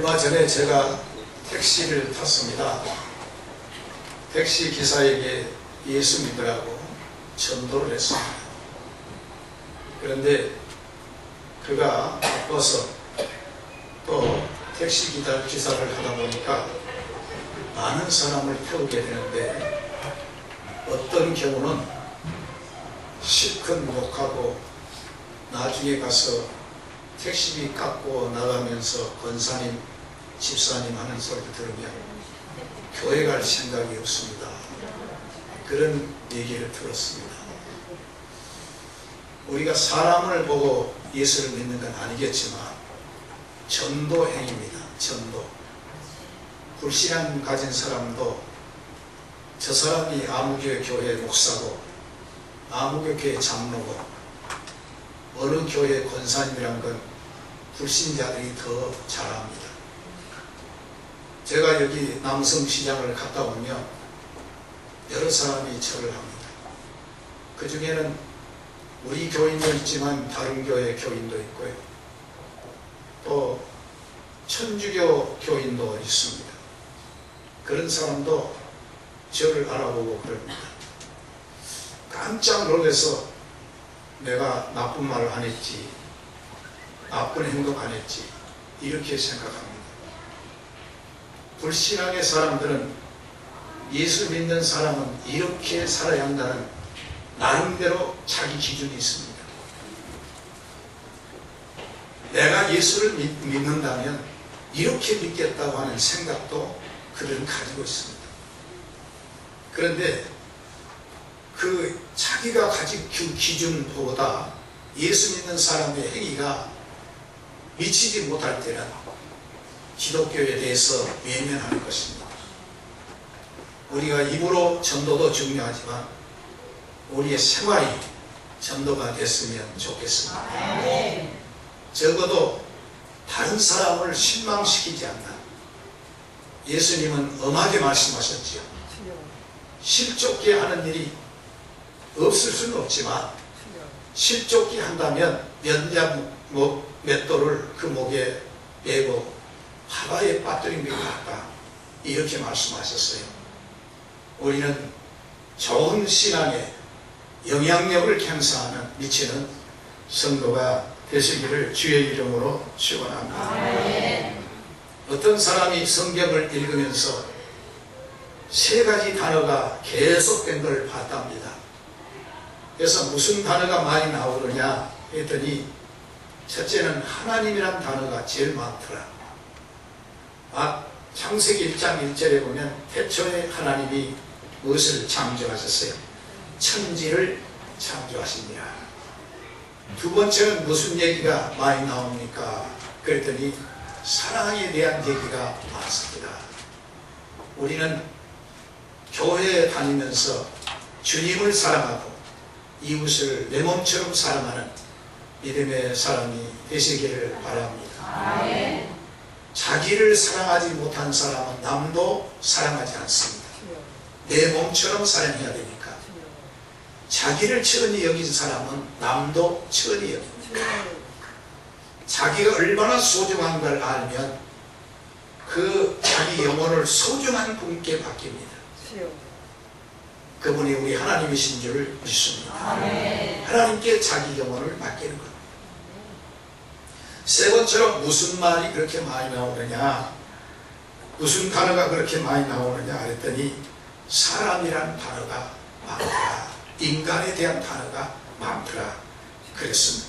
얼마 전에 제가 택시를 탔습니다. 택시 기사에게 예수 믿으라고 전도를 했습니다. 그런데 그가 바빠서 또 택시 기사를 하다 보니까 많은 사람을 태우게 되는데 어떤 경우는 실컷 욕하고 나중에 가서 택시비 깎고 나가면서 권사님, 집사님 하는 소리를 들으면 교회 갈 생각이 없습니다. 그런 얘기를 들었습니다. 우리가 사람을 보고 예수를 믿는 건 아니겠지만 전도 행위입니다. 전도. 불신앙 가진 사람도 저 사람이 아무교회 교회 목사고 아무교회 장로고 어느 교회 권사님이란 건 불신자들이 더 잘 압니다. 제가 여기 남성시장을 갔다 오면 여러 사람이 절을 합니다. 그 중에는 우리 교인도 있지만 다른 교회 교인도 있고요. 또 천주교 교인도 있습니다. 그런 사람도 저를 알아보고 그럽니다. 깜짝 놀라서 내가 나쁜 말을 안 했지, 나쁜 행동 안 했지, 이렇게 생각합니다. 불신앙의 사람들은 예수 믿는 사람은 이렇게 살아야 한다는 나름대로 자기 기준이 있습니다. 내가 예수를 믿는다면 이렇게 믿겠다고 하는 생각도 그들은 가지고 있습니다. 그런데 그 자기가 가진 그 기준보다 예수 믿는 사람의 행위가 미치지 못할 때는 기독교에 대해서 외면하는 것입니다. 우리가 입으로 전도도 중요하지만 우리의 생활이 전도가 됐으면 좋겠습니다. 적어도 다른 사람을 실망시키지 않나. 예수님은 엄하게 말씀하셨지요. 실족기 하는 일이 없을 수는 없지만 실족기 한다면 맷돌을 그 목에 매고 바다에 빠뜨린 것 같다, 이렇게 말씀하셨어요. 우리는 좋은 신앙에 영향력을 행사하는 미치는 성도가 되시기를 주의 이름으로 축원합니다. 어떤 사람이 성경을 읽으면서 세 가지 단어가 계속된 걸 봤답니다. 그래서 무슨 단어가 많이 나오느냐 했더니 첫째는 하나님이란 단어가 제일 많더라. 창세기 1장 1절에 보면 태초에 하나님이 무엇을 창조하셨어요? 천지를 창조하십니다. 두 번째는 무슨 얘기가 많이 나옵니까? 그랬더니 사랑에 대한 얘기가 많습니다. 우리는 교회에 다니면서 주님을 사랑하고 이웃을 내 몸처럼 사랑하는 믿음의 사람이 되시기를 바랍니다. 자기를 사랑하지 못한 사람은 남도 사랑하지 않습니다. 내 몸처럼 사랑해야 되니까. 자기를 천히 여긴 사람은 남도 천히 여깁니다. 자기가 얼마나 소중한 걸 알면 그 자기 영혼을 소중한 분께 맡깁니다. 그분이 우리 하나님이신 줄 믿습니다. 하나님께 자기 영혼을 맡기는 것. 세 번째로 무슨 말이 그렇게 많이 나오느냐, 무슨 단어가 그렇게 많이 나오느냐 그랬더니 사람이란 단어가 많더라, 인간에 대한 단어가 많더라 그랬습니다.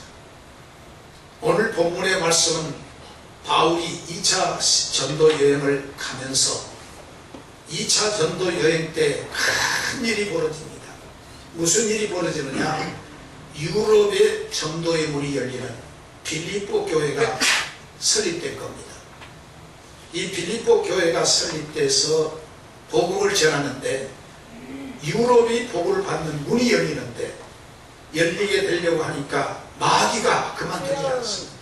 오늘 본문의 말씀은 바울이 2차 전도 여행을 가면서 2차 전도 여행 때 큰 일이 벌어집니다. 무슨 일이 벌어지느냐, 유럽의 전도의 문이 열리는 빌립보 교회가 설립된 겁니다. 이 빌립보 교회가 설립돼서 복음을 전하는데 유럽이 복음을 받는 문이 열리는데 열리게 되려고 하니까 마귀가 그만두지 않습니다.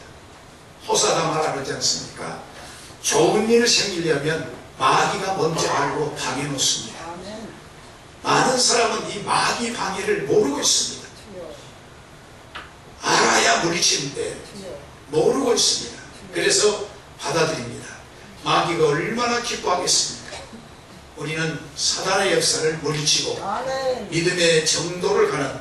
호사다마라 그러지 않습니까? 좋은 일 생기려면 마귀가 먼저 알고 방해 놓습니다. 많은 사람은 이 마귀 방해를 모르고 있습니다. 알아야 물리치는데 모르고 있습니다. 그래서 받아들입니다. 마귀가 얼마나 기뻐하겠습니까? 우리는 사단의 역사를 물리치고 믿음의 정도를 가는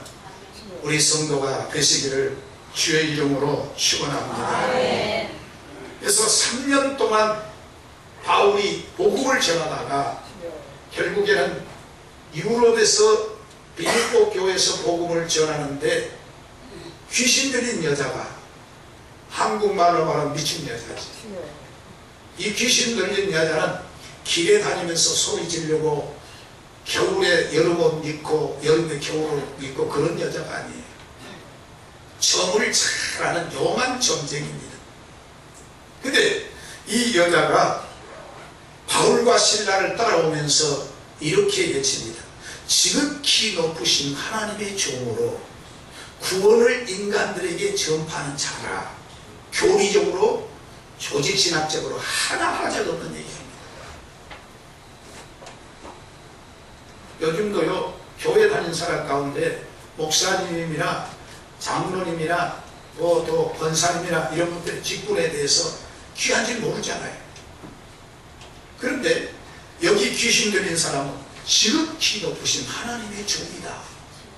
우리 성도가 되시기를 주의 이름으로 축원합니다. 그래서 3년 동안 바울이 복음을 전하다가 결국에는 유럽에서 빌립보 교회에서 복음을 전하는데 귀신 들린 여자가, 한국말로 말하면 미친 여자지, 이 귀신 들린 여자는 길에 다니면서 소리 지르고 겨울에 여름옷 입고 여름에 겨울옷 입고 그런 여자가 아니에요. 점을 잘하는 용한 점쟁입니다. 근데 이 여자가 바울과 실라를 따라오면서 이렇게 외칩니다. 지극히 높으신 하나님의 종으로 구원을 인간들에게 전파하는 자라. 교리적으로 조직신학적으로 하나 하자가 없는 얘기입니다. 요즘도요, 교회 다니는 사람 가운데 목사님이나 장로님이나 또 권사님이나 이런 분들 직분에 대해서 귀한 줄 모르잖아요. 그런데 여기 귀신 들린 사람은 지극히 높으신 하나님의 종이다,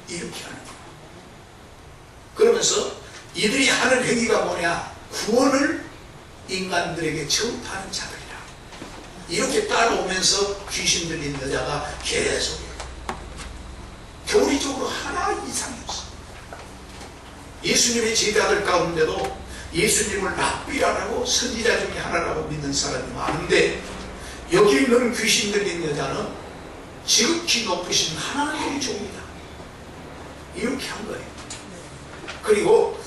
이렇게 하는 거예요. 그러면서 이들이 하는 행위가 뭐냐? 구원을 인간들에게 전파하는 자들이라. 이렇게 따라오면서 귀신 들린 여자가 계속 교리적으로 하나 이상이 없어. 예수님의 제자들 가운데도 예수님을 랍비라고, 선지자 중에 하나라고 믿는 사람이 많은데 여기 있는 귀신 들린 여자는 지극히 높으신 하나님의 종이다, 이렇게 한 거예요. 그리고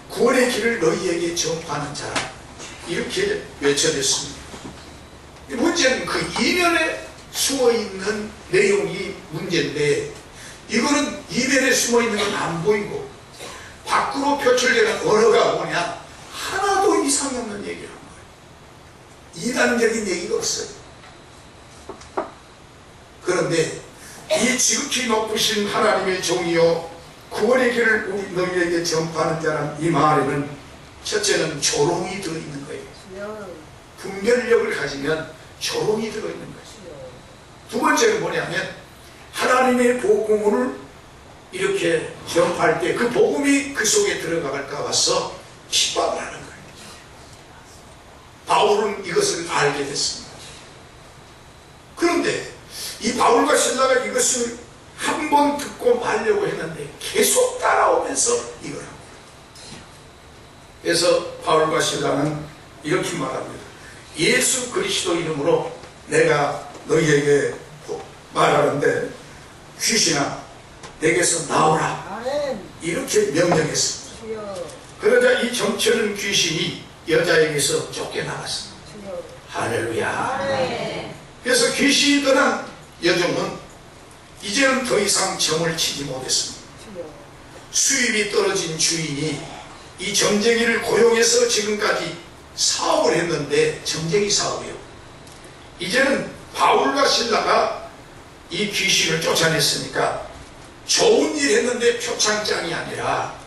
구원의 길을 너희에게 전파하는 자라, 이렇게 외쳐냈습니다. 문제는 그 이면에 숨어있는 내용이 문제인데, 이거는 이면에 숨어있는 건 안 보이고 밖으로 표출되는 언어가 뭐냐? 하나도 이상이 없는 얘기를 한 거예요. 이단적인 얘기가 없어요. 그런데 이 지극히 높으신 하나님의 종이요 구원의 길을 우리 너희에게 전파하는 자란 이 말에는 첫째는 조롱이 들어있는 거예요. 분별력을 가지면 조롱이 들어있는 거예요. 두 번째는 뭐냐면 하나님의 복음을 이렇게 전파할 때 그 복음이 그 속에 들어갈까 봐서 핍박을 하는 거예요. 바울은 이것을 알게 됐습니다. 그런데 이 바울과 실라가 이것을 한 번 듣고 말려고 했는데 계속 따라오면서 이걸 합니다. 그래서 바울과 실라는 이렇게 말합니다. 예수 그리스도 이름으로 내가 너희에게 말하는데 귀신아 내게서 나오라, 이렇게 명령했습니다. 그러자 이 정치는 귀신이 여자에게서 쫓겨나갔습니다. 할렐루야. 그래서 귀신이 떠난 여종은 이제는 더 이상 점을 치지 못했습니다. 수입이 떨어진 주인이 이 점쟁이를 고용해서 지금까지 사업을 했는데, 점쟁이 사업이요. 이제는 바울과 실라가 이 귀신을 쫓아냈으니까 좋은 일 했는데 표창장이 아니라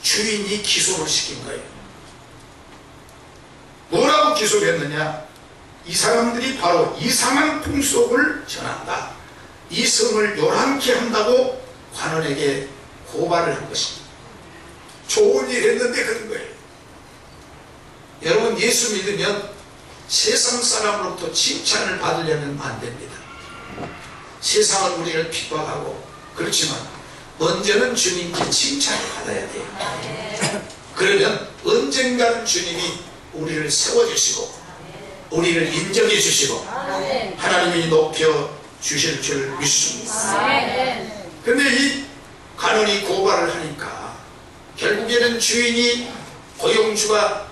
주인이 기소를 시킨 거예요. 뭐라고 기소를 했느냐? 이 사람들이 바로 이상한 풍속을 전한다, 이 성을 요란케 한다고 관원에게 고발을 한 것입니다. 좋은 일 했는데 그런 거예요. 여러분, 예수 믿으면 세상 사람으로부터 칭찬을 받으려면 안 됩니다. 세상은 우리를 핍박하고 그렇지만 언제는 주님께 칭찬을 받아야 돼요. 그러면 언젠가는 주님이 우리를 세워주시고 우리를 인정해 주시고 하나님이 높여 주실 줄 믿습니다. 그런데 이 간원이 고발을 하니까 결국에는 주인이, 고용주가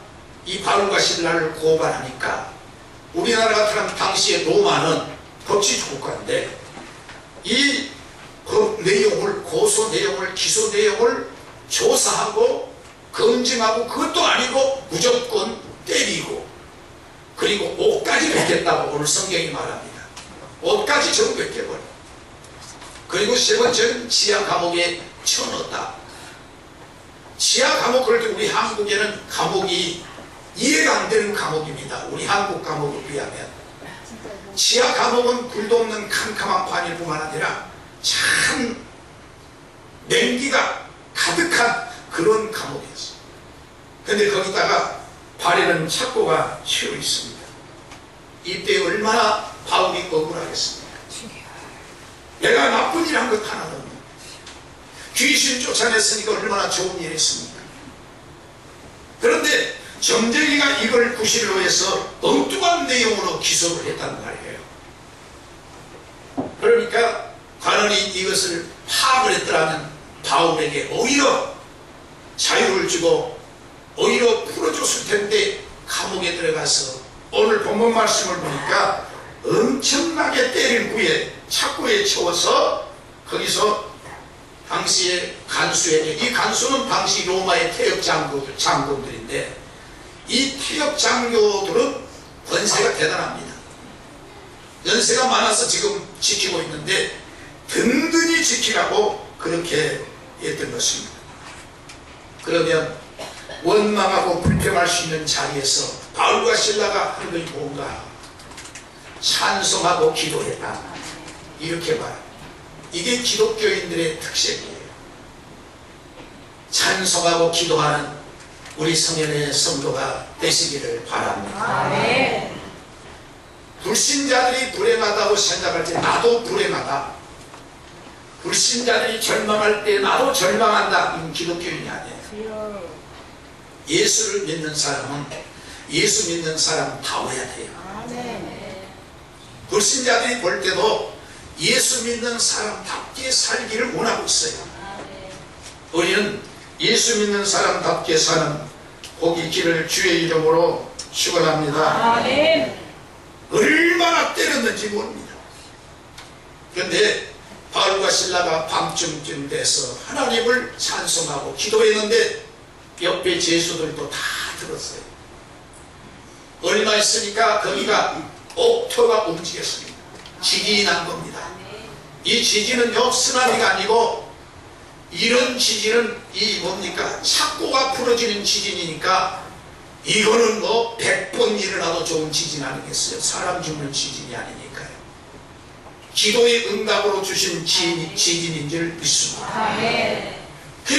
이 바울과 실라를 고발하니까, 우리나라 같은 당시의 로마는 법치 국가인데 이 법 내용을, 고소 내용을, 기소 내용을 조사하고 검증하고, 그것도 아니고 무조건 때리고, 그리고 옷까지 벗겼다고 오늘 성경이 말합니다. 옷까지 전부 벗겨버려. 그리고 세 번째는 지하 감옥에 쳐넣었다. 지하 감옥, 그럴 때 우리 한국에는 감옥이 이해가 안 되는 감옥입니다. 우리 한국 감옥에 비하면. 지하 감옥은 굴도 없는 캄캄한 관일 뿐만 아니라 참 냉기가 가득한 그런 감옥이었어요. 근데 거기다가 발에는 착고가 휘어 있습니다. 이때 얼마나 바울이 억울하겠습니까? 내가 나쁜 일 한 것 하나도 없는, 귀신 쫓아냈으니까 얼마나 좋은 일 했습니까? 그런데 점쟁이가 이걸 구실로 해서 엉뚱한 내용으로 기소를 했단 말이에요. 그러니까 관원이 이것을 파악을 했더라면 바울에게 오히려 자유를 주고 오히려 풀어줬을 텐데, 감옥에 들어가서 오늘 본문 말씀을 보니까 엄청나게 때릴 후에 착고에 채워서 거기서 당시의 간수에게, 이 간수는 당시 로마의 태역 장군들인데 이 태역 장교들은 권세가 대단합니다. 연세가 많아서 지금 지키고 있는데 든든히 지키라고 그렇게 했던 것입니다. 그러면 원망하고 불평할 수 있는 자리에서 바울과 실라가 하는 것이 뭔가? 찬송하고 기도했다, 이렇게 말합니다. 이게 기독교인들의 특색이에요. 찬송하고 기도하는 우리 성현의 성도가 되시기를 바랍니다. 아멘. 불신자들이 불행하다고 생각할 때 나도 불행하다, 불신자들이 절망할 때 나도 절망한다, 이건 기독교인이 아니에요. 예수를 믿는 사람은 예수 믿는 사람다워야 돼요. 아멘. 불신자들이 볼 때도 예수 믿는 사람답게 살기를 원하고 있어요. 아멘. 우리는 예수 믿는 사람답게 사는 복이 길을 주의 이름으로 축원합니다. 아멘. 얼마나 때렸는지 모릅니다. 그런데 바울과 실라가 밤쯤쯤 돼서 하나님을 찬송하고 기도했는데 옆에 제수들도 다 들었어요. 얼마 있으니까 거기가 옥토가 움직였습니다. 지진이 난 겁니다. 이 지진은요, 쓰나미가 아니고 이런 지진은 이 뭡니까? 착고가 풀어지는 지진이니까 이거는 뭐 100번 일어나도 좋은 지진 아니겠어요? 사람 죽는 지진이 아니니까요. 기도의 응답으로 주신 지진인 줄 믿습니다. 아멘.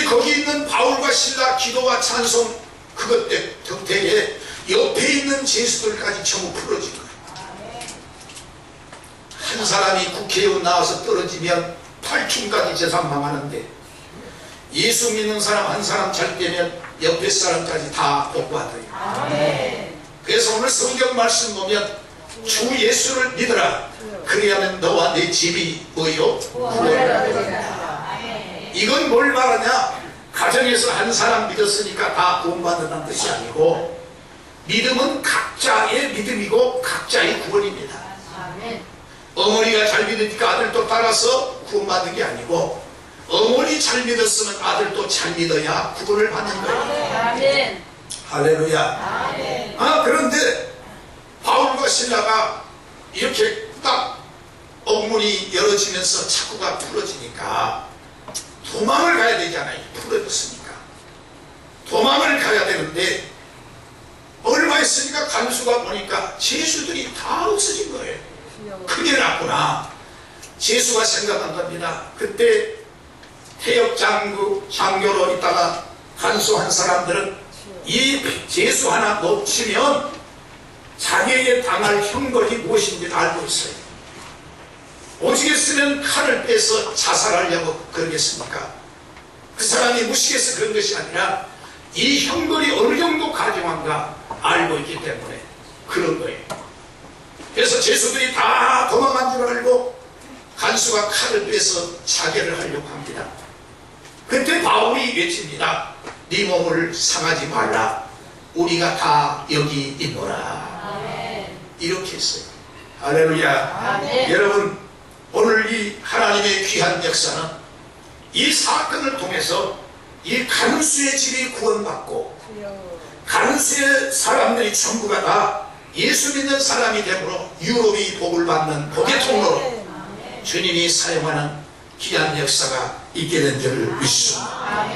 거기 있는 바울과 실라 기도와 찬송, 그것 덕택에 옆에 있는 제수들까지 전부 풀어진 거예요. 한 사람이 국회의원 나와서 떨어지면 8층까지 재산 망하는데 예수 믿는 사람 한 사람 잘 되면 옆에 사람까지 다 복받아요. 그래서 오늘 성경 말씀 보면 주 예수를 믿어라, 그리하면 너와 내 집이 뭐요? 구원을 얻으리라. 이건 뭘 말하냐? 가정에서 한 사람 믿었으니까 다 구원받는다는 뜻이 아니고, 믿음은 각자의 믿음이고 각자의 구원입니다. 어머니가 잘 믿으니까 아들도 따라서 구원받는 게 아니고, 어머니 잘 믿었으면 아들도 잘 믿어야 구원을 받는 거예요. 아멘. 할렐루야. 아멘. 그런데 바울과 실라가 이렇게 딱 옥문이 열어지면서 착고가 풀어지니까 도망을 가야 되잖아요. 풀어졌으니까 도망을 가야 되는데 얼마 있으니까 간수가 보니까 제수들이 다 없어진 거예요. 큰일 났구나. 제수가 생각한 겁니다. 그때 태역 장교로 있다가 간수한 사람들은 이 제수 하나 놓치면 자기에게 당할 형벌이 무엇인지 알고 있어요. 오죽했으면 칼을 빼서 자살하려고 그러겠습니까? 그 사람이 무식해서 그런 것이 아니라 이 형벌이 어느 정도 가중한가 알고 있기 때문에 그런 거예요. 그래서 제수들이 다 도망간 줄 알고 간수가 칼을 빼서 자결을 하려고 합니다. 그때 바울이 외칩니다. 네 몸을 상하지 말라. 우리가 다 여기 있노라. 아멘. 이렇게 했어요. 할렐루야. 아멘. 여러분, 오늘 이 하나님의 귀한 역사는 이 사건을 통해서 이 간수의 집이 구원받고 간수의 사람들이 전부가 다 예수 믿는 사람이 되므로 유럽이 복을 받는 복의 통로로 주님이 사용하는 귀한 역사가 있게 된 줄을 믿습니다.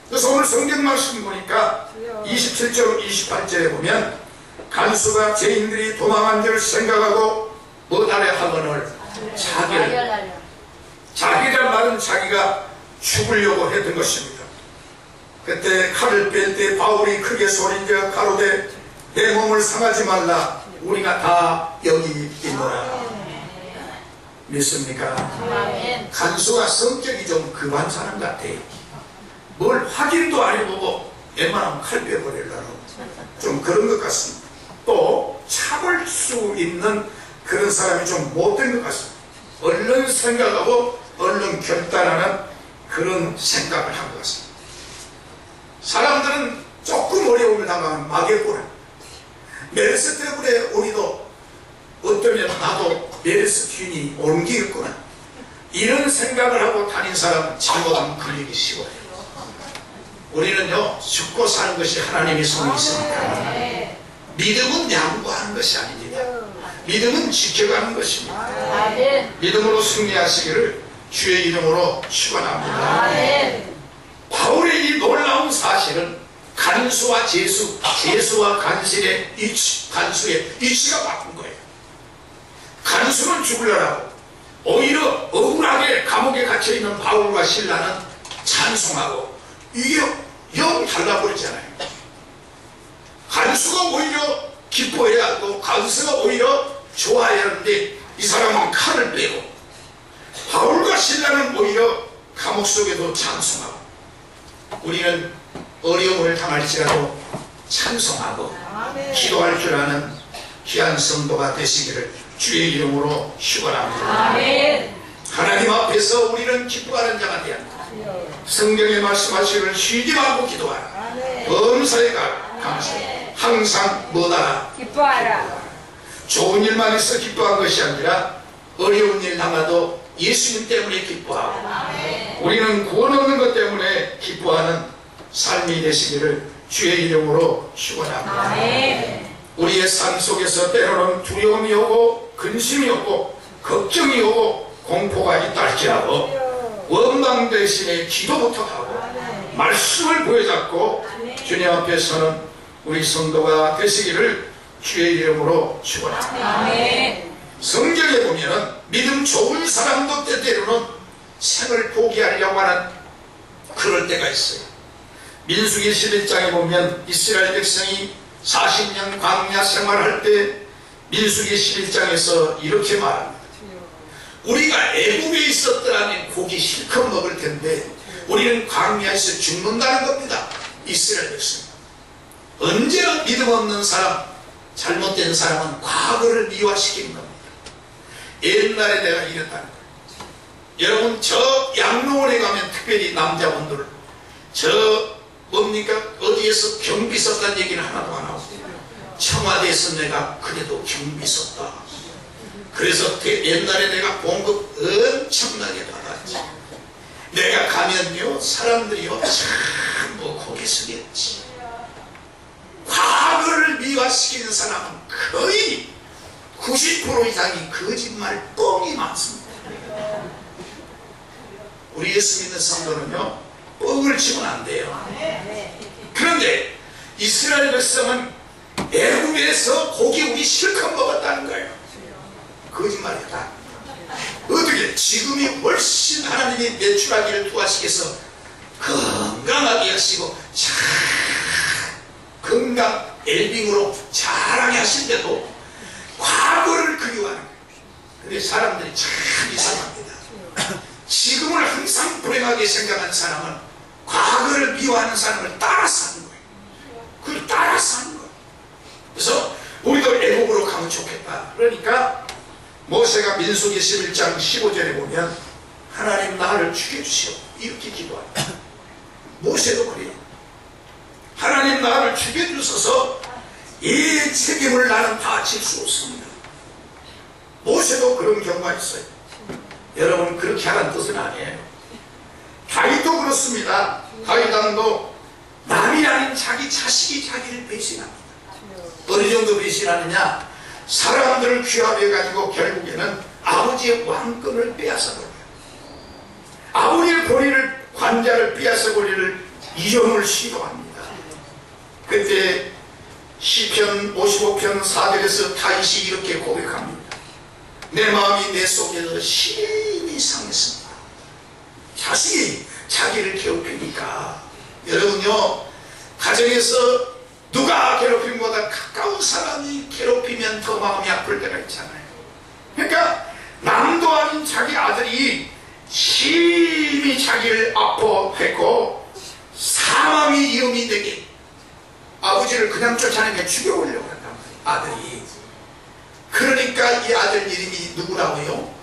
그래서 오늘 성경 말씀 보니까 27절 28절에 보면 간수가 죄인들이 도망한 줄 생각하고 뭐하래 하거늘 자기란 말은 자기가 죽으려고 했던 것입니다. 그때 칼을 뺄 때 바울이 크게 소리쳐 가로되 내 몸을 상하지 말라 우리가 다 여기 있노라. 믿습니까? 간수가 성격이 좀 급한 사람 같아요. 뭘 확인도 안 해보고 웬만하면 칼 빼버리려고 좀 그런 것 같습니다. 또 참을 수 있는 그런 사람이 좀 못된 것 같습니다. 얼른 생각하고 얼른 결단하는 그런 생각을 한 것 같습니다. 사람들은 조금 어려움을 당하면 막였구나. 메르스 때문에 우리도 어쩌면 나도 메르스 균이 옮기겠구나 이런 생각을 하고 다닌 사람은 잘못하면 걸리기 쉬워요. 우리는요 죽고 사는 것이 하나님의 손에 있으니까 믿음은 양보하는 것이 아닙니다. 믿음은 지켜가는 것입니다. 믿음으로 승리하시기를 주의 이름으로 축원합니다. 바울의 이 놀라운 사실은 간수와 제수와 간수의 이치가 바꾼 거예요. 간수는 죽으려고 오히려 억울하게 감옥에 갇혀있는 바울과 실라는 찬송하고 이게 영 달라버리잖아요. 간수가 오히려 기뻐해야 하고 간수가 오히려 좋아해야 하는데 이 사람은 칼을 빼고 바울과 실라는 오히려 감옥 속에도 찬송하고 우리는 어려움을 당할지라도 찬송하고 기도할 줄 아는 귀한 성도가 되시기를 주의 이름으로 축원합니다. 하나님 앞에서 우리는 기뻐하는 자가 되야 한다. 성경에 말씀하시기를 쉬지 말고 기도하라. 범사에 가라. 감사해. 항상 뭐다? 기뻐하라. 좋은 일만 있어 기뻐한 것이 아니라 어려운 일 당하도 예수님 때문에 기뻐하고 우리는 구원 얻는 것 때문에 기뻐하는 삶이 되시기를 주의 이름으로 축원합니다. 우리의 삶 속에서 때로는 두려움이 오고 근심이 오고 걱정이 오고 공포가 있다 할지라도 원망 대신에 기도부터 하고 말씀을 보여잡고 주님 앞에서는 우리 성도가 되시기를 주의 이름으로 축원합니다. 성경에 보면 믿음 좋은 사람도 때때로는 생을 포기하려고 하는 그럴 때가 있어요. 민수기 11장에 보면 이스라엘 백성이 40년 광야 생활할 때 민수기 11장에서 이렇게 말합니다. 우리가 애국에 있었더라면 고기 실컷 먹을 텐데 우리는 광야에서 죽는다는 겁니다. 이스라엘 백성. 언제나 믿음 없는 사람, 잘못된 사람은 과거를 미화시키는 겁니다. 옛날에 내가 이랬다는 거예요. 여러분 저 양로원에 가면 특별히 남자분들 저 뭡니까 어디에서 경비 썼다는 얘기는 하나도 안 하고 청와대에서 내가 그래도 경비 썼다. 그래서 옛날에 내가 봉급 엄청나게 받았지. 내가 가면요 사람들이요 전부 고개 숙였지. 과거를 미화시키는 사람은 거의 90% 이상이 거짓말 뻥이 많습니다. 우리 예수 믿는 성도는요 뻥을 치면 안 돼요. 그런데 이스라엘 백성은 애굽에서 고기 우리 실컷 먹었다는 거예요. 거짓말이다. 어떻게 지금이 훨씬 하나님이 매출하기를 도와시켜서 건강하게 하시고 참 건강 엘빙으로 잘하게 하신데도 과거를 그리워하는 거예요. 근데 사람들이 참 이상합니다. 지금을 항상 불행하게 생각하는 사람은 과거를 미워하는 사람을 따라 사는 거예요. 그걸 따라 사는 거예요. 그래서 우리도 애국으로 가면 좋겠다. 그러니까 모세가 민수기 11장 15절에 보면 하나님 나를 죽여주시오 이렇게 기도합니다. 모세도 그래요. 하나님 나를 죽여주셔서 이 책임을 나는 다 질 수 없습니다. 모세도 그런 경우가 있어요. 여러분 그렇게 하라는 뜻은 아니에요. 다윗도 그렇습니다. 다윗 왕도 남이 아닌 자기 자식이 자기를 배신합니다. 어느 정도 배신하느냐, 사람들을 규합해가지고 결국에는 아버지의 왕권을 빼앗아버려요. 아버지의 권위를 관자를 빼앗아버리를 이용을 시도합니다. 그때 시편 55편 4절에서 다윗이 이렇게 고백합니다. 내 마음이 내 속에서 심히 상했습니다. 자식이 자기를 괴롭히니까. 여러분요, 가정에서 누가 괴롭힘보다 가까운 사람이 괴롭히면 더 마음이 아플 때가 있잖아요. 그러니까 남도 아닌 자기 아들이 심히 자기를 아파했고 사망이 위험이 되게 아버지를 그냥 쫓아내게 죽여보려고 한단 말이에요. 아들이. 그러니까 이 아들 이름이 누구라고요?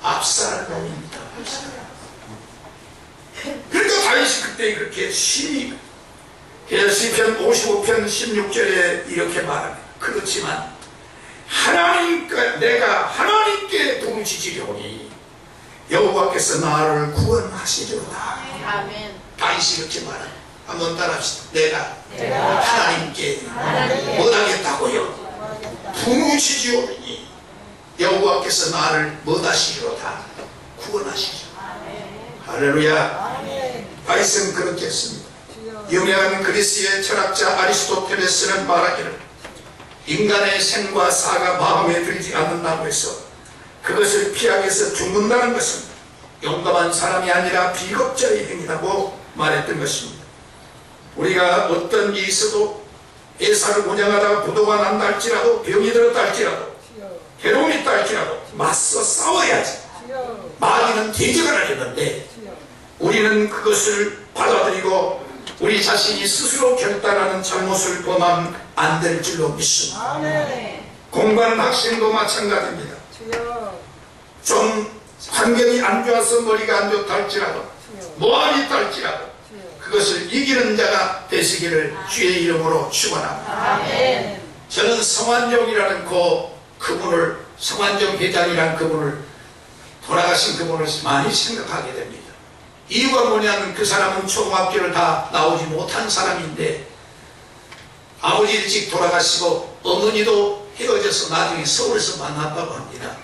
압살롬입니다. 그러니까 다윗이 그때 그렇게 심히, 그래서 시편 55편 16절에 이렇게 말합니다. 그렇지만 내가 하나님께 부르짖으려니 여호와께서 나를 구원하시리로다. 아멘. 다윗이 이렇게 말합니다. 한번 따라합시다. 내가 하나님께 뭐하겠다고요? 부르짖으오니 여호와께서 나를 뭐하시리로다. 구원하시죠. 할렐루야. 다윗은 그렇게 했습니다. 유명한 그리스의 철학자 아리스토텔레스는 말하기를 인간의 생과 사가 마음에 들지 않는다고 해서 그것을 피하기 위해서 죽는다는 것은 용감한 사람이 아니라 비겁자의 행위라고 말했던 것입니다. 우리가 어떤 일이 있어도 회사를 운영하다가 부도가 난다 할지라도 병이 들었다 할지라도 괴로움이 있다 할지라도 맞서 싸워야지. 마귀는 대적을 하려는데 우리는 그것을 받아들이고 우리 자신이 스스로 결단하는 잘못을 범하면 안 될 줄로 믿습니다. 공부하는 학생도 마찬가지입니다. 좀 환경이 안 좋아서 머리가 안 좋다 할지라도 모함이 있다 할지라도 그것을 이기는 자가 되시기를 주의 이름으로 축원합니다. 저는 성환종이라는 그분을, 성환종 회장이라는 그분을, 돌아가신 그분을 많이 생각하게 됩니다. 이유가 뭐냐면 그 사람은 초등학교를 다 나오지 못한 사람인데 아버지 일찍 돌아가시고 어머니도 헤어져서 나중에 서울에서 만났다고 합니다.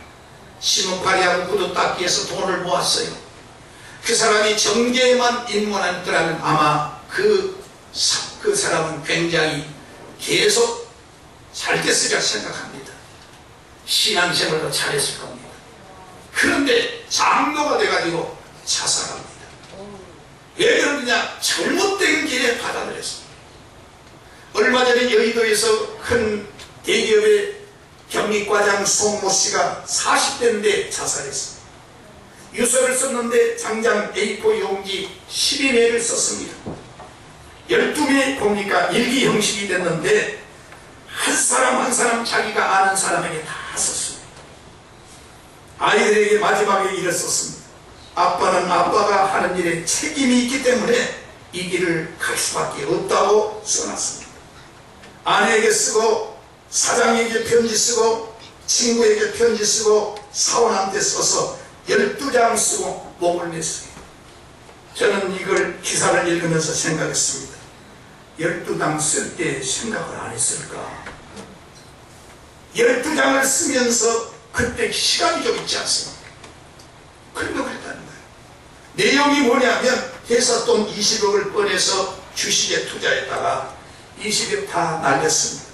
신문팔이하고 구두 닦기에서 돈을 모았어요. 그 사람이 정계에만 입문했더라면 아마 그 사람은 굉장히 계속 잘 됐으리라 생각합니다. 신앙생활도 잘했을 겁니다. 그런데 장로가 돼가지고 자살합니다. 왜 그러느냐? 잘못된 길에 받아들였습니다. 얼마 전에 여의도에서 큰 대기업의 경리과장 송모 씨가 40대인데 자살했습니다. 유서를 썼는데 장장 A4 용지 12매를 썼습니다. 12매 보니까 일기 형식이 됐는데 한 사람 한 사람 자기가 아는 사람에게 다 썼습니다. 아이들에게 마지막에 이를 썼습니다. 아빠는 아빠가 하는 일에 책임이 있기 때문에 이 길을 갈 수밖에 없다고 써놨습니다. 아내에게 쓰고 사장에게 편지 쓰고 친구에게 편지 쓰고 사원한테 써서 12장 쓰고 목을 냈어요. 저는 이걸 기사를 읽으면서 생각했습니다. 12장 쓸 때 생각을 안 했을까? 12장을 쓰면서 그때 시간이 좀 있지 않습니까? 그런 걸 했다는 거예요. 내용이 뭐냐면 회사 돈 20억을 꺼내서 주식에 투자했다가 20억 다 날렸습니다.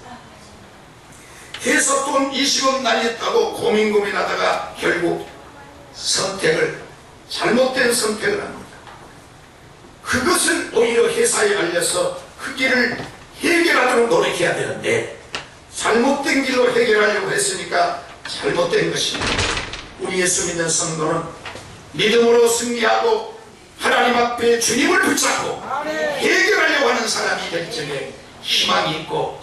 회사 돈 20억 날렸다고 고민하다가 결국 잘못된 선택을 합니다. 그것을 오히려 회사에 알려서 그 길을 해결하도록 노력해야 되는데 잘못된 길로 해결하려고 했으니까 잘못된 것입니다. 우리 예수 믿는 성도는 믿음으로 승리하고 하나님 앞에 주님을 붙잡고 해결하려고 하는 사람이 될 적에 희망이 있고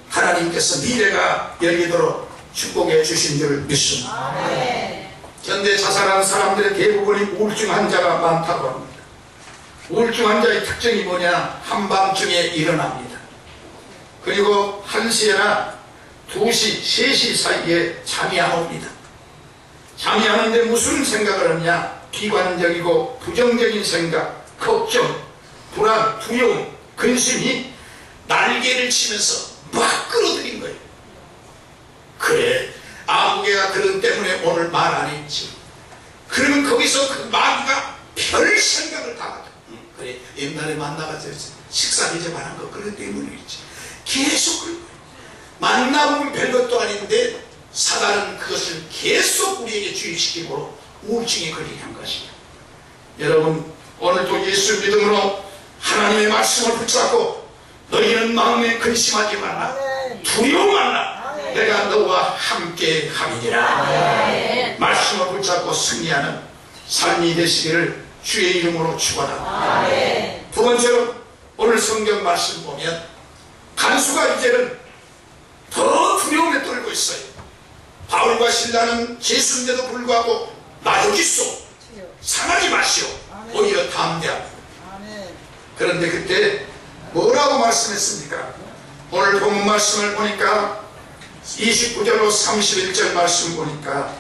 하나님께서 미래가 열리도록 축복해 주신 줄 믿습니다. 현대 자살하는 사람들의 대부분이 우울증 환자가 많다고 합니다. 우울증 환자의 특징이 뭐냐? 한밤중에 일어납니다. 그리고 1시나 2시, 3시 사이에 잠이 안 옵니다. 잠이 안 오는데 무슨 생각을 하냐? 비관적이고 부정적인 생각, 걱정, 불안, 두려움, 근심이 날개를 치면서 막 끌어들인 거예요. 그래, 아무개가 그런 때문에 오늘 말 안 했지. 그러면 거기서 그 마귀가 별 생각을 다 하죠. 그래, 옛날에 만나가지고 식사 대접하는 거 그런 때문이겠지. 계속 그런 거예요. 만나보면 별것도 아닌데 사단은 그것을 계속 우리에게 주의시키고 우울증에 걸리게 한 것이에요. 여러분, 오늘도 예수 믿음으로 하나님의 말씀을 붙잡고 너희는 마음에 근심하지 말라. 두려워 말라. 내가 너와 함께 함이니라. 말씀을 붙잡고 승리하는 삶이 되시기를 주의 이름으로 축원합니다. 두 번째로 오늘 성경 말씀 보면 간수가 이제는 더 두려움에 떨고 있어요. 바울과 실라는 죄수인데도 불구하고 나주기소 상하지 마시오. 오히려 담대합니다. 그런데 그때 뭐라고 말씀했습니까? 오늘 본문 말씀을 보니까 29절로 31절 말씀 보니까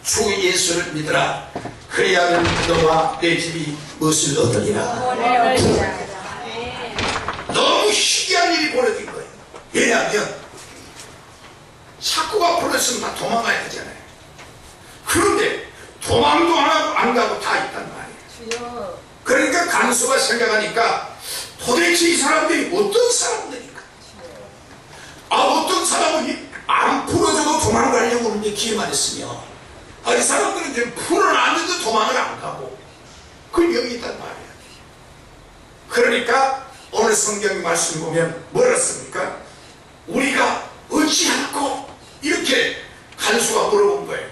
주 예수를 믿으라. 그리하면 너와 내 집이 무엇을 얻으리라. 너무 희귀한 일이 벌어진 거예요. 왜냐하면 사고가 벌어졌으면 다 도망가야 되잖아요. 그런데 도망도 안 가고 다 있단 말이에요. 그러니까 간수가 생각하니까 도대체 이 사람들이 어떤 사람들인가? 어떤 사람은 안 풀어줘도 도망가려고 이제 기회만 했으며 이 사람들은 이제 풀어놨는데 도망을 안 가고 그건 여기 있단 말이에요. 그러니까 오늘 성경 말씀 보면 뭐라 씁니까? 우리가 어찌할꼬? 이렇게 간수가 물어본 거예요.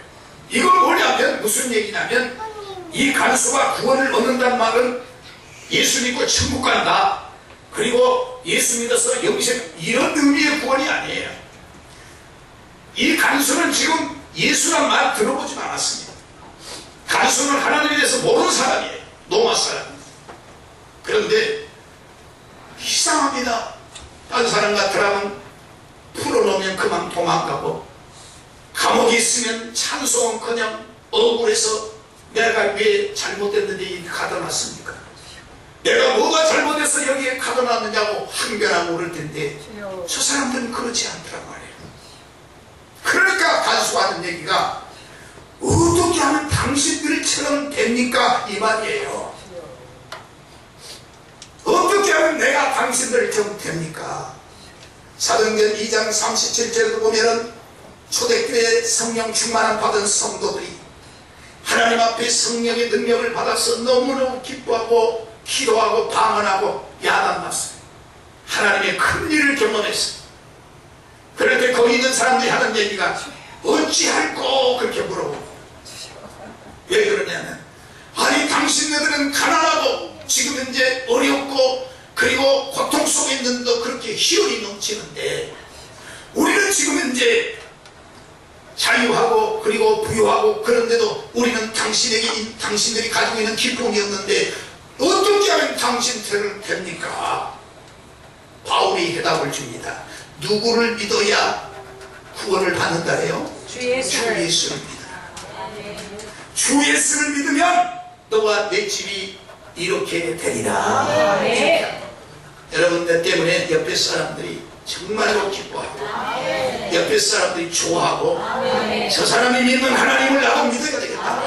이건 뭐냐면 무슨 얘기냐면 이 간수가 구원을 얻는다는 말은 예수 믿고 천국 간다, 그리고 예수 믿어서 영생, 이런 의미의 구원이 아니에요. 이 간수는 지금 예수란 말 들어보지 않았습니다. 간수는 하나님에 대해서 모르는 사람이에요. 노마 사람입니다. 그런데 이상합니다. 다른 사람 같으라면 풀어놓으면 그만 도망가고 감옥에 있으면 찬송은커녕 억울해서 내가 왜 잘못됐는지 가둬놨습니까? 내가 뭐가 잘못해서 여기에 가둬놨느냐고 항변하고 오를 텐데 저 사람들은 그렇지 않더란 말이에요. 그러니까 간수가 하는 얘기가 어떻게 하면 당신들처럼 됩니까? 이 말이에요. 어떻게 하면 내가 당신들처럼 됩니까? 사도행전 2장 37절에도 보면은 초대교회 성령 충만함 받은 성도들이 하나님 앞에 성령의 능력을 받아서 너무너무 기뻐하고 기도하고 방언하고 야단났어요. 하나님의 큰 일을 경험했어요. 그럴 때 거기 있는 사람들이 하는 얘기가 어찌할꼬 그렇게 물어보고, 왜 그러냐면 아니 당신네들은 가난하고 지금 현재 어렵고 그리고 고통 속에 있는데도 그렇게 희열이 넘치는데 우리는 지금 현재 자유하고 그리고 부유하고 그런데도 우리는 당신들이 가지고 있는 기쁨이 없는데 어떻게 하면 당신들은 됩니까? 바울이 해답을 줍니다. 누구를 믿어야 구원을 받는다래요? 주 예수를 믿어라. 주 예수를 믿으면 너와 내 집이 이렇게 되리라. 여러분, 내 때문에 옆에 사람들이 정말로 기뻐하고 옆에 사람들이 좋아하고 저 사람이 믿는 하나님을 나도 믿어야 되겠다.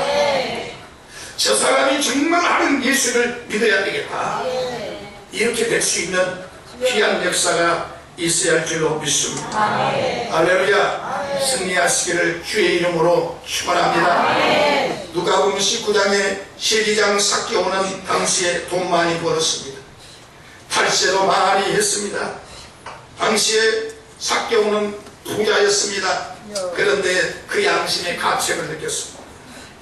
저 사람이 정말 하는 예수를 믿어야 되겠다. 이렇게 될 수 있는 귀한 역사가 있어야 할 줄로 믿습니다. 할렐루야. 승리하시기를 주의 이름으로 축원합니다. 누가복음 19장에 세리장 삭개오는 당시에 돈 많이 벌었습니다. 탈세도 많이 했습니다. 당시에 삭개오는 부자였습니다. 그런데 그 양심의 가책을 느꼈습니다.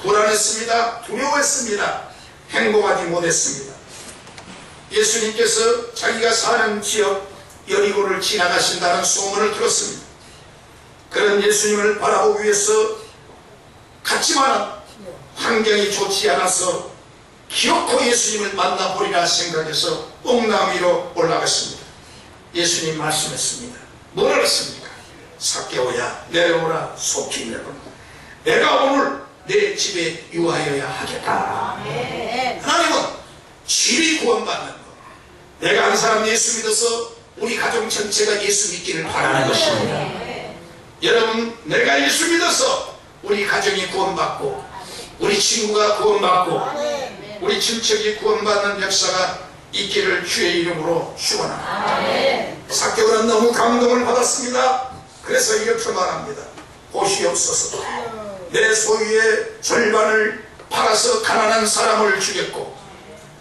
불안했습니다. 두려워했습니다. 행복하지 못했습니다. 예수님께서 자기가 사는 지역 여리고를 지나가신다는 소문을 들었습니다. 그런 예수님을 바라보기 위해서 갔지만 환경이 좋지 않아서 기어코 예수님을 만나보리라 생각해서 옥나무 위로 올라갔습니다. 예수님 말씀했습니다. 뭐라 했습니까? 삭개오야 내려오라. 속히 내려오라. 내가 오늘 내 집에 유하여야 하겠다. 하나님은 집이 구원받는 것, 내가 한 사람 예수 믿어서 우리 가족 전체가 예수 믿기를 바라는 것입니다. 여러분, 내가 예수 믿어서 우리 가정이 구원받고 우리 친구가 구원받고 우리 친척이 구원받는 역사가 있기를 주의 이름으로 축원합니다. 삭개오는 너무 감동을 받았습니다. 그래서 이렇게 말합니다. 보시옵소서, 내 소유의 절반을 팔아서 가난한 사람을 주겠고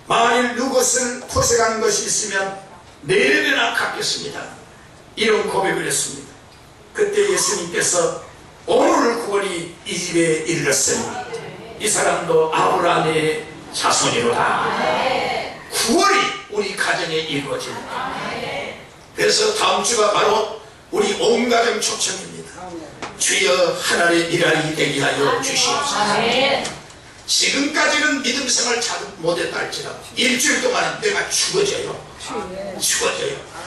만일 누구를 토색하는 것이 있으면 4배나 갚겠습니다. 이런 고백을 했습니다. 그때 예수님께서 오늘 구원이 이 집에 이르렀으니 이 사람도 아브라함의 자손이로다. 구원이 우리 가정에 이루어집니다. 그래서 다음 주가 바로 우리 온 가정 초청입니다. 주여 하나님의 일하리 되게 하여 주시옵소서. 지금까지는 믿음 생활 잘 못했다 할지라도 일주일 동안은 내가 죽어져요.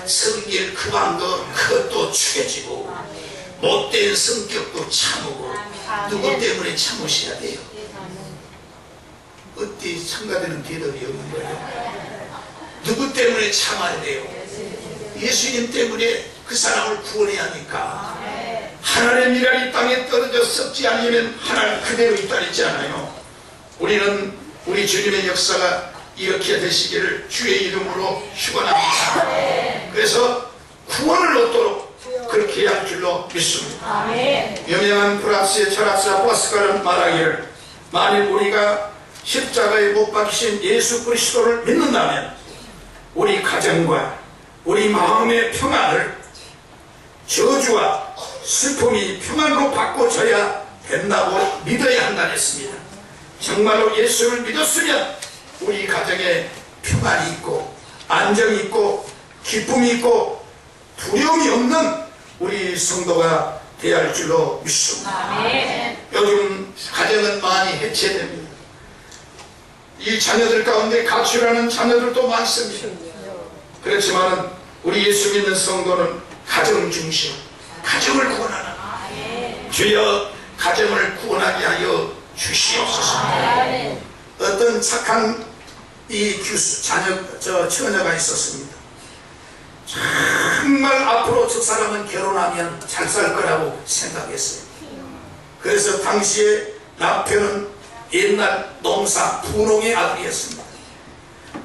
성질 급한 거 그것도 죽여지고 못된 성격도 참고 누구 때문에 참으셔야 돼요. 어디 참가되는 대답이 없는 거예요. 누구 때문에 참아야 돼요? 예수님 때문에 그 사람을 구원해야 하니까. 하나님의 미랄이 땅에 떨어져 썩지 않으면 하나님 그대로 있다 했지 않아요? 우리는 우리 주님의 역사가 이렇게 되시기를 주의 이름으로 축원합니다. 그래서 구원을 얻도록 그렇게 할 줄로 믿습니다. 유명한 프랑스의 철학자 파스칼은 말하기를, 만일 우리가 십자가에 못 박히신 예수 그리스도를 믿는다면 우리 가정과 우리 마음의 평안을 저주와 슬픔이 평안으로 바꿔줘야 된다고 믿어야 한다고 했습니다. 정말로 예수를 믿었으면 우리 가정에 평안이 있고 안정이 있고 기쁨이 있고 두려움이 없는 우리 성도가 되어야 할 줄로 믿습니다. 요즘 가정은 많이 해체됩니다. 이 자녀들 가운데 가출하는 자녀들도 많습니다. 그렇지만 우리 예수 믿는 성도는 가정 중심, 가정을 구원하는 주여 가정을 구원하게 하여 주시옵소서. 어떤 착한 이 교수 처녀가 있었습니다. 정말 앞으로 저 사람은 결혼하면 잘 살 거라고 생각했어요. 그래서 당시에 남편은 옛날 농사 분홍의 아들이었습니다.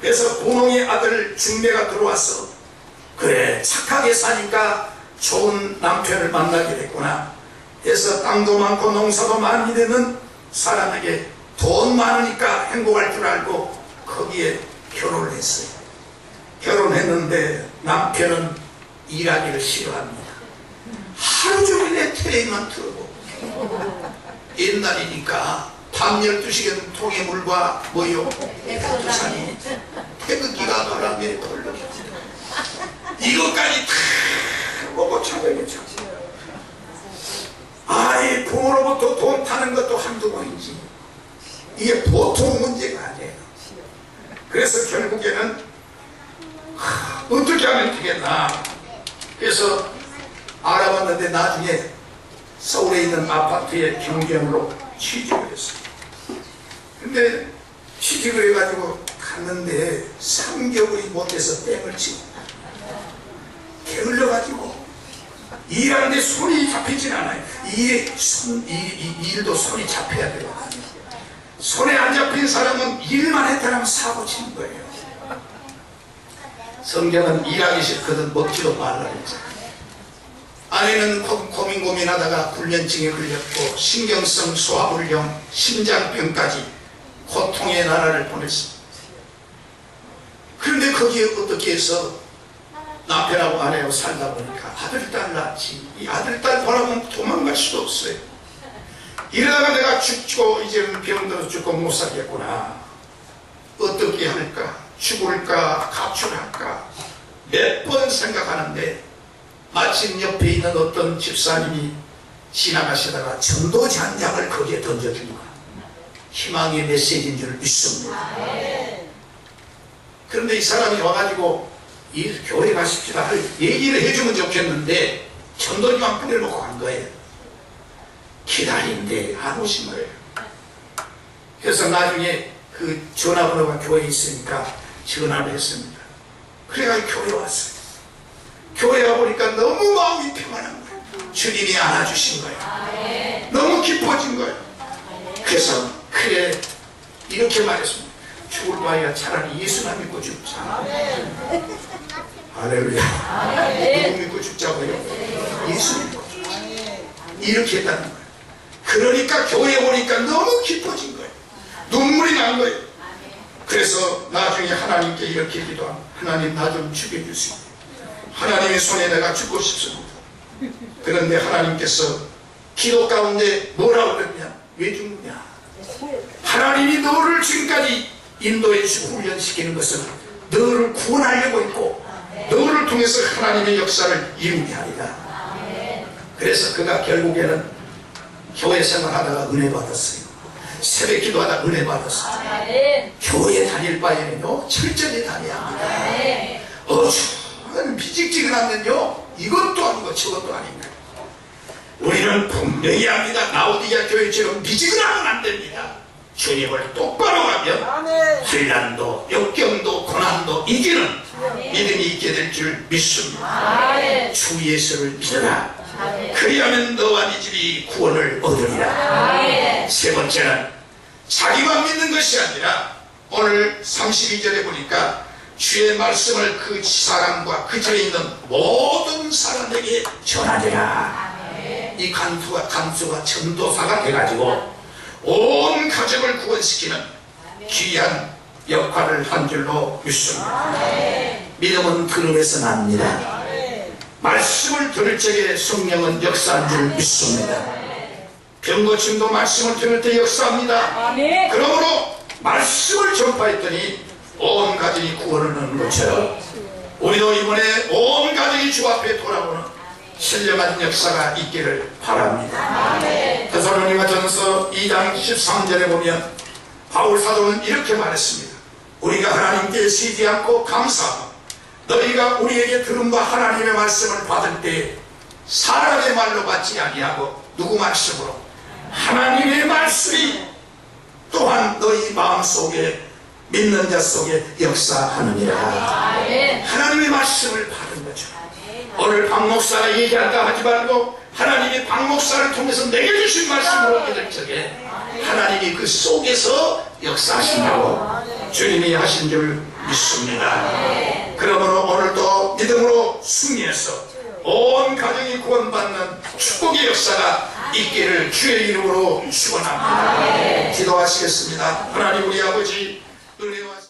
그래서 분홍의 아들 중매가 들어와서, 그래 착하게 사니까 좋은 남편을 만나게 됐구나 해서 땅도 많고 농사도 많이 되는 사람에게 돈 많으니까 행복할 줄 알고 거기에 결혼을 했어요. 결혼했는데 남편은 일하기를 싫어합니다. 하루 종일 텔레비만 틀고, 옛날이니까 밤 12시에는 통에 물과 뭐요? 부산이 태극기가 바람에 돌려 이것까지 다 보고 찾아야겠죠. 아이 부모로부터 돈 타는 것도 한두 번이지 이게 보통 문제가 아니에요. 그래서 결국에는 어떻게 하면 되겠나, 그래서 알아봤는데 나중에 서울에 있는 아파트에 경비원으로 취직을 했어요. 근데 취직을 해가지고 갔는데 3개월이 못해서 땡을 치고 게을러가지고 일하는데 손이 잡히진 않아요. 일도 손이 잡혀야 돼요. 손에 안 잡힌 사람은 일만 했다면 사고 치는 거예요. 성경은 일하기 싫거든 먹지도 말라 그랬잖아요. 아내는 고민하다가 불면증에 걸렸고 신경성 소화불량, 심장병까지 고통의 나라를 보냈습니다. 그런데 거기에 어떻게 해서 남편하고 아내하고 살다 보니까 아들, 딸 낳지. 이 아들, 딸 바라보면 도망갈 수도 없어요. 이러다가 내가 죽고 이제 병들어 죽고 못 살겠구나. 어떻게 할까? 죽을까? 가출할까? 몇 번 생각하는데 마침 옆에 있는 어떤 집사님이 지나가시다가 전도지 한 장을 거기에 던져준 거야. 희망의 메시지인 줄 믿습니다. 그런데 이 사람이 와가지고 이 교회 가십시다 할 얘기를 해주면 좋겠는데 전도지만 보내놓고 간 거예요. 기다리는데 안 오신 거예요. 그래서 나중에 그 전화번호가 교회에 있으니까 전화를 했습니다. 그래가지고 교회 왔어요. 교회 와보니까 너무 마음이 평안한 거예요. 주님이 안아주신 거예요. 너무 기뻐진 거예요. 그래서 그래 이렇게 말했습니다. 죽을 바에야 차라리 예수나 믿고 죽자. 할렐루야. 누구 믿고 죽자고요? 예수 믿고 죽자. 이렇게 했다는 거예요. 그러니까 교회 오니까 너무 기뻐진 거예요. 눈물이 난 거예요. 그래서 나중에 하나님께 이렇게 기도하면 하나님 나 좀 죽여주세요. 하나님의 손에 내가 죽고 싶습니다. 그런데 하나님께서 기도 가운데 뭐라고 그랬냐? 왜 죽느냐? 하나님이 너를 지금까지 인도해 주고 훈련시키는 것은 너를 구원하려고 했고 너를 통해서 하나님의 역사를 이루게 하리라. 그래서 그가 결국에는 교회 생활하다가 은혜 받았어요. 새벽 기도하다 은혜 받았어요. 교회 다닐 바에는요 철저히 다녀야 합니다. 저는 비직지근하면요 이것도 아니고 저것도 아닌가. 우리는 분명히 합니다. 라오디게아 교회처럼 미지근하면 안 됩니다. 주님을 똑바로 하면 환난도 역경도 고난도 이기는 믿음이 있게 될 줄 믿습니다. 주 예수를 믿어라. 그리하면 너와 네 집이 구원을 얻으리라. 세 번째는 자기만 믿는 것이 아니라 오늘 32절에 보니까 주의 말씀을 그 사람과 그 집에 있는 모든 사람에게 전하리라. 이 간수가 전도사가 돼가지고 온 가족을 구원시키는 귀한 역할을 한 줄로 믿습니다. 믿음은 들음에서 납니다. 말씀을 들을 적에 성령은 역사한 줄 믿습니다. 병고침도 말씀을 들을 때 역사합니다. 그러므로 말씀을 전파했더니 온 가정이 구원을 얻는 것처럼 우리도 이번에 온 가정이 주 앞에 돌아오는 신령한 역사가 있기를 바랍니다. 데살로니가전서 2장 13절에 보면 바울 사도는 이렇게 말했습니다. 우리가 하나님께 쉬지 않고 감사하고 너희가 우리에게 들은 바 하나님의 말씀을 받을 때 사람의 말로 받지 아니하고 누구 말씀으로? 하나님의 말씀이 또한 너희 마음속에 믿는 자 속에 역사하느니라. 하나님의 말씀을 받은 거죠. 오늘 박 목사가 얘기한다 하지 말고 하나님이 박 목사를 통해서 내게 주신 말씀으로 믿을 적에 하나님이 그 속에서 역사하신다고 주님이 하신 줄 믿습니다. 그러므로 오늘도 믿음으로 승리해서 온 가정이 구원받는 축복의 역사가 있기를 주의 이름으로 축원합니다. 기도하시겠습니다. 하나님 우리 아버지